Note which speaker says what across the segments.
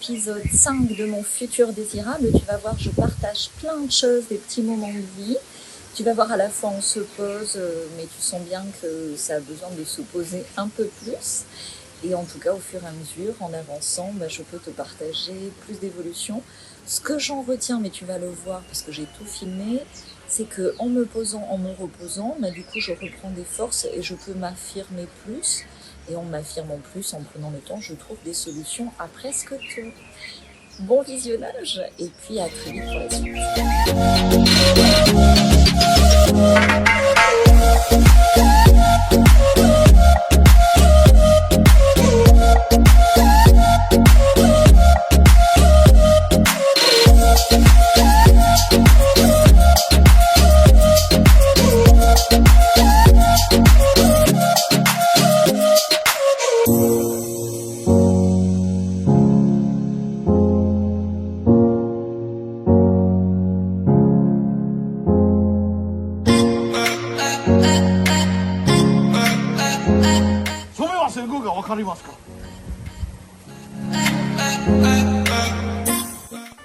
Speaker 1: épisode 5 de mon futur désirable, tu vas voir, je partage plein de choses, des petits moments de vie. Tu vas voir, à la fois on se pose, mais tu sens bien que ça a besoin de se poser un peu plus. Et en tout cas, au fur et à mesure, en avançant, je peux te partager plus d'évolution. Ce que j'en retiens, mais tu vas le voir parce que j'ai tout filmé, c'est qu'en me posant, en me reposant, du coup je reprends des forces et je peux m'affirmer plus. Et en m'affirmant plus, en prenant le temps, je trouve des solutions à presque tout. Bon visionnage et puis à très vite pour la suite.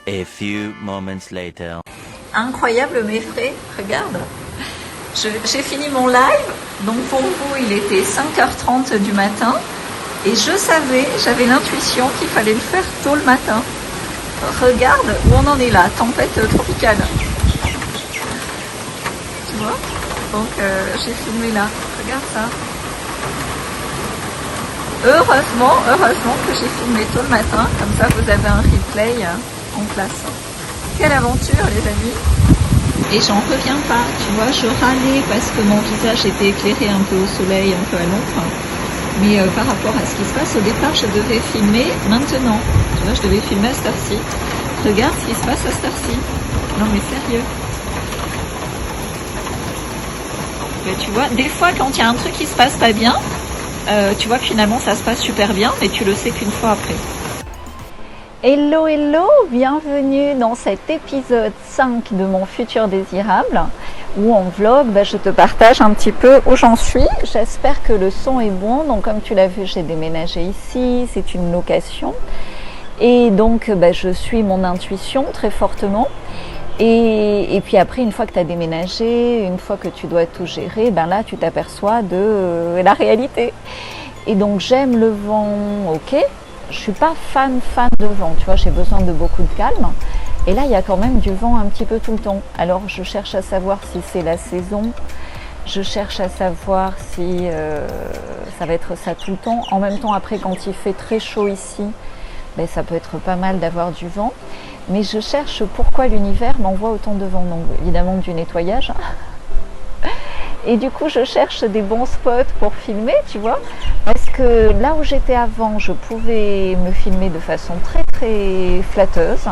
Speaker 2: A few moments later.
Speaker 1: Incroyable mes frais, regarde. J'ai fini mon live, donc pour vous il était 5h30 du matin et je savais, j'avais l'intuition qu'il fallait le faire tôt le matin. Regarde où on en est là, tempête tropicale. Tu vois? Donc j'ai filmé là, regarde ça. Heureusement que j'ai filmé tôt le matin, comme ça vous avez un replay en place. Quelle aventure les amis! Et j'en reviens pas, tu vois, je râlais parce que mon visage était éclairé un peu au soleil, un peu à l'ombre. Mais par rapport à ce qui se passe, au départ je devais filmer maintenant. Tu vois, je devais filmer à cette heure-ci. Regarde ce qui se passe à cette heure-ci. Non mais sérieux. Mais tu vois, des fois quand il y a un truc qui se passe pas bien, tu vois que finalement ça se passe super bien, mais tu le sais qu'une fois après. Hello, hello, bienvenue dans cet épisode 5 de mon futur désirable, où en vlog, je te partage un petit peu où j'en suis. J'espère que le son est bon. Donc comme tu l'as vu, j'ai déménagé ici, c'est une location. Et donc je suis mon intuition très fortement. Et puis après, une fois que tu as déménagé, une fois que tu dois tout gérer, là tu t'aperçois de la réalité. Et donc j'aime le vent, ok. Je suis pas fan de vent, tu vois, j'ai besoin de beaucoup de calme. Et là, il y a quand même du vent un petit peu tout le temps. Alors, je cherche à savoir si c'est la saison. Je cherche à savoir si ça va être ça tout le temps. En même temps, après, quand il fait très chaud ici, ça peut être pas mal d'avoir du vent. Mais je cherche pourquoi l'univers m'envoie autant de vent. Donc, évidemment, du nettoyage. Et du coup, je cherche des bons spots pour filmer, tu vois. Parce que là où j'étais avant, je pouvais me filmer de façon très très flatteuse,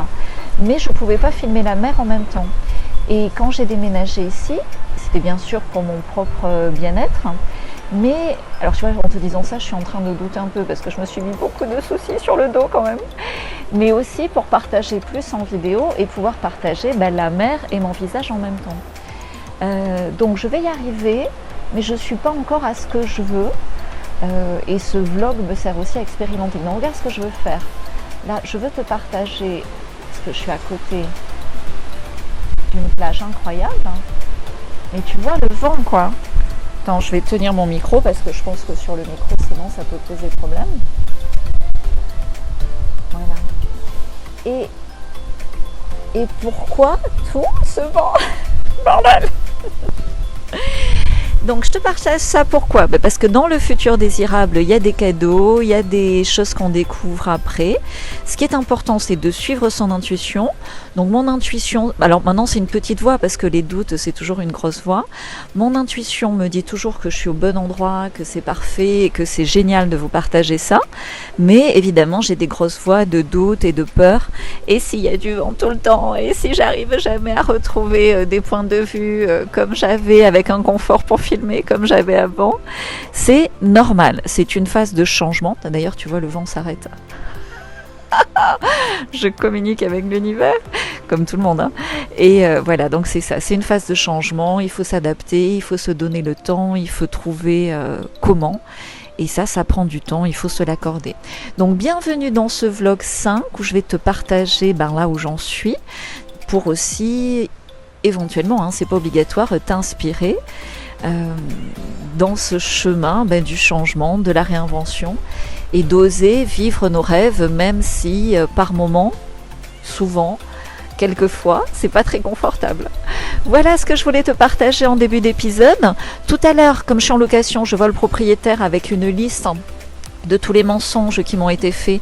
Speaker 1: mais je ne pouvais pas filmer la mer en même temps. Et quand j'ai déménagé ici, c'était bien sûr pour mon propre bien-être, mais, alors tu vois, en te disant ça, je suis en train de douter un peu parce que je me suis mis beaucoup de soucis sur le dos quand même, mais aussi pour partager plus en vidéo et pouvoir partager la mer et mon visage en même temps. Donc je vais y arriver, mais je ne suis pas encore à ce que je veux. Et ce vlog me sert aussi à expérimenter. Mais regarde ce que je veux faire. Là, je veux te partager, parce que je suis à côté d'une plage incroyable. Mais tu vois le vent, quoi. Attends, je vais tenir mon micro parce que je pense que sur le micro, sinon ça peut poser problème. Voilà. Et pourquoi tout ce vent? Bordel! Donc je te partage ça pourquoi? Parce que dans le futur désirable, il y a des cadeaux, il y a des choses qu'on découvre après. Ce qui est important, c'est de suivre son intuition. Donc mon intuition, alors maintenant c'est une petite voix parce que les doutes c'est toujours une grosse voix. Mon intuition me dit toujours que je suis au bon endroit, que c'est parfait et que c'est génial de vous partager ça. Mais évidemment j'ai des grosses voix de doute et de peur. Et s'il y a du vent tout le temps, et si j'arrive jamais à retrouver des points de vue comme j'avais avec un confort pour filmer comme j'avais avant, c'est normal. C'est une phase de changement. D'ailleurs tu vois le vent s'arrête. Je communique avec l'univers, comme tout le monde. Et voilà, donc c'est ça, c'est une phase de changement, il faut s'adapter, il faut se donner le temps, il faut trouver comment. Et ça prend du temps, il faut se l'accorder. Donc bienvenue dans ce vlog 5 où je vais te partager là où j'en suis pour aussi éventuellement, c'est pas obligatoire, t'inspirer dans ce chemin du changement, de la réinvention et d'oser vivre nos rêves même si par moment, souvent, quelquefois, c'est pas très confortable. Voilà ce que je voulais te partager en début d'épisode. Tout à l'heure, comme je suis en location, je vois le propriétaire avec une liste de tous les mensonges qui m'ont été faits.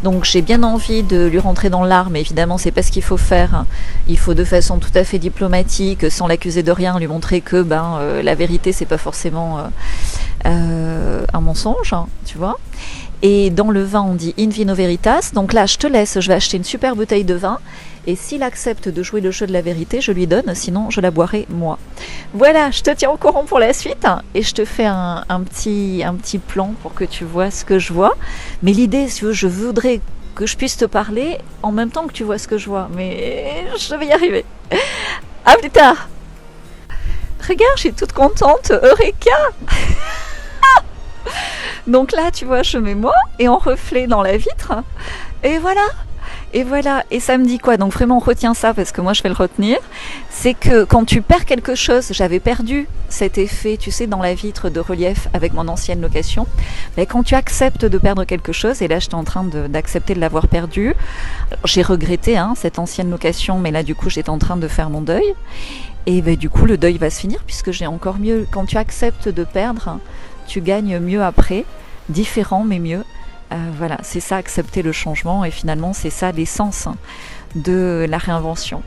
Speaker 1: Donc j'ai bien envie de lui rentrer dans l'arme. Évidemment, c'est pas ce qu'il faut faire. Il faut de façon tout à fait diplomatique, sans l'accuser de rien, lui montrer que la vérité, c'est pas forcément un mensonge, tu vois. Et dans le vin, on dit in vino veritas. Donc là, je te laisse, je vais acheter une super bouteille de vin. Et s'il accepte de jouer le jeu de la vérité, je lui donne, sinon je la boirai moi. Voilà, je te tiens au courant pour la suite et je te fais un petit plan pour que tu vois ce que je vois. Mais l'idée, si tu veux, je voudrais que je puisse te parler en même temps que tu vois ce que je vois. Mais je vais y arriver. À plus tard. Regarde, je suis toute contente. Eureka. Donc là, tu vois, je mets moi et en reflet dans la vitre. Et voilà. Et voilà, et ça me dit quoi? Donc vraiment retiens ça parce que moi je vais le retenir. C'est que quand tu perds quelque chose, j'avais perdu cet effet, tu sais, dans la vitre de relief avec mon ancienne location. Mais quand tu acceptes de perdre quelque chose, et là j'étais en train d'accepter de l'avoir perdu, j'ai regretté cette ancienne location, mais là du coup j'étais en train de faire mon deuil. Et du coup le deuil va se finir puisque j'ai encore mieux. Quand tu acceptes de perdre, tu gagnes mieux après, différent mais mieux. Voilà, c'est ça, accepter le changement et finalement c'est ça l'essence de la réinvention.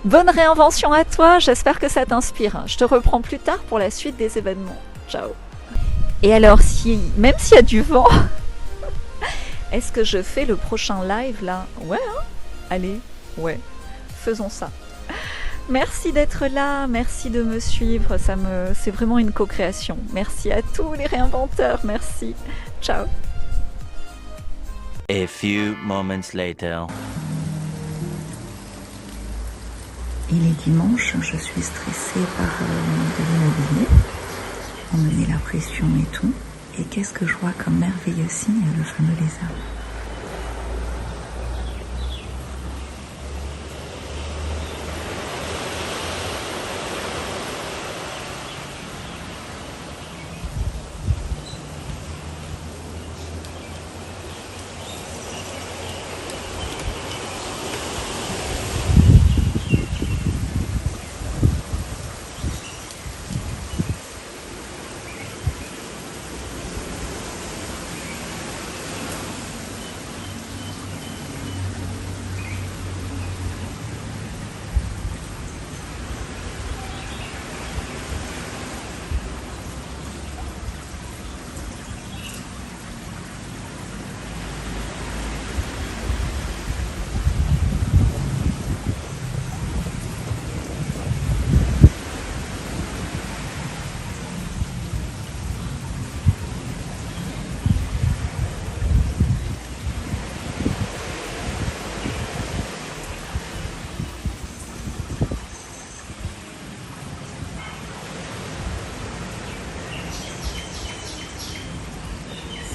Speaker 1: Bonne réinvention à toi, j'espère que ça t'inspire. Je te reprends plus tard pour la suite des événements. Ciao. Et alors, même s'il y a du vent, est-ce que je fais le prochain live là? Ouais, allez, ouais, faisons ça. Merci d'être là, merci de me suivre, c'est vraiment une co-création. Merci à tous les réinventeurs, merci. Ciao.
Speaker 2: A few moments later.
Speaker 3: Il est dimanche, je suis stressée par de l'immobilier, emmener la pression et tout. Et qu'est-ce que je vois comme merveilleux signe, le fameux lézard.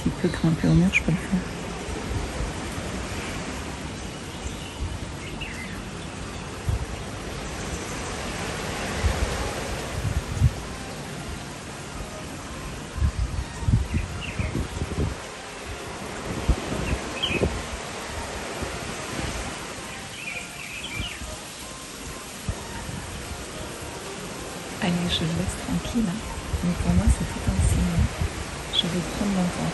Speaker 3: S'il peut grimper au mur, je peux le faire. Allez, je le laisse tranquille. Mais pour moi, c'est tout un signe. Je vais prendre mon temps.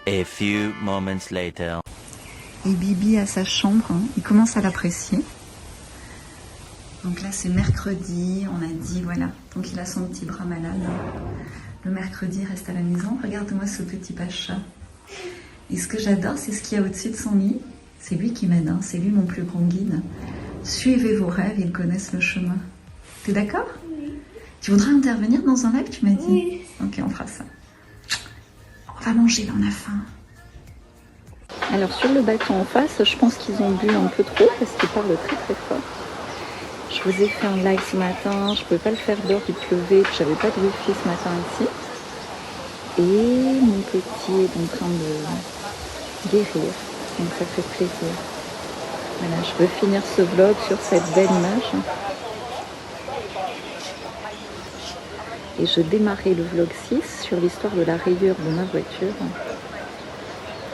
Speaker 2: A few moments later.
Speaker 3: Et Bibi à sa chambre, il commence à l'apprécier. Donc là c'est mercredi, on a dit voilà, donc il a son petit bras malade. Le mercredi il reste à la maison, regarde-moi ce petit pacha. Et ce que j'adore c'est ce qu'il y a au-dessus de son lit. C'est lui qui m'aide, hein. C'est lui mon plus grand guide. Suivez vos rêves, ils connaissent le chemin. T'es d'accord? Oui. Tu voudrais intervenir dans un live, tu m'as dit? Oui. Ok, on fera ça. On va manger, là, on a faim.
Speaker 1: Alors sur le balcon en face, je pense qu'ils ont bu un peu trop parce qu'ils parlent très très fort. Je vous ai fait un live ce matin, je ne pouvais pas le faire dehors, il pleuvait, puis j'avais pas de wifi ce matin ici. Et mon petit est en train de guérir, donc ça fait plaisir. Voilà, je veux finir ce vlog sur cette belle image. Et je démarrais le vlog 6 sur l'histoire de la rayure de ma voiture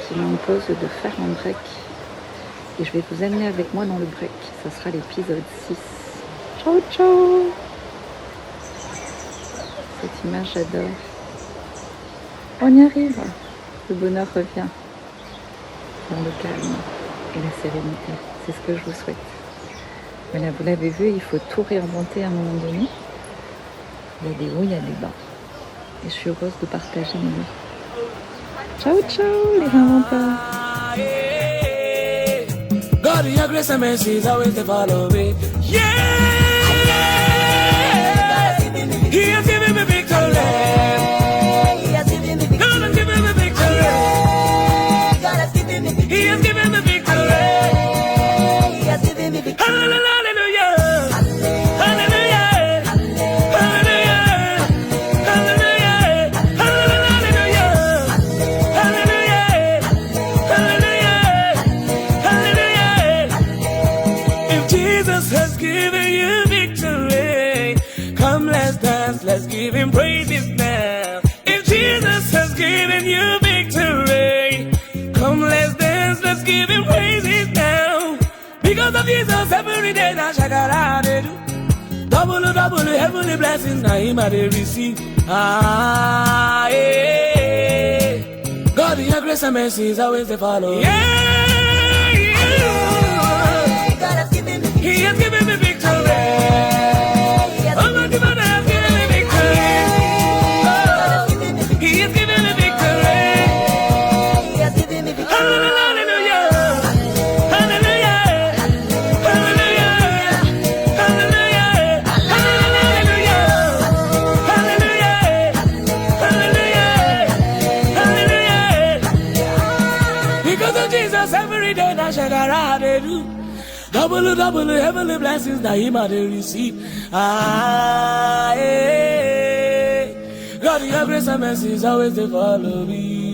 Speaker 1: qui m'impose de faire un break. Et je vais vous amener avec moi dans le break. Ça sera l'épisode 6. Ciao, ciao! Cette image, j'adore. On y arrive. Le bonheur revient dans le calme et la sérénité. C'est ce que je vous souhaite. Voilà, vous l'avez vu, il faut tout réinventer à un moment donné. Il y a des hauts, il y a des bas. Et je suis heureuse de partager mes mots. Ciao, ciao, les inventeurs.
Speaker 4: God, your grace and mercy is always to follow me. Yeah, He has given me victory. He has given me victory. God has given me victory. God has given me victory. He has given me victory. He has given me victory. Hallelujah. Let's give him praises now. If Jesus has given you victory, come let's dance, let's give him praises now. Because of Jesus, every day now shakara they do. Double heavenly blessings now him I they receive. Ah, yeah. God, your grace and mercy is always to follow. Yeah, yeah. God has given me victory. He has given me victory. Double heavenly blessings that him I they receive. Ah, yeah. God, your grace and mercy is always to follow me.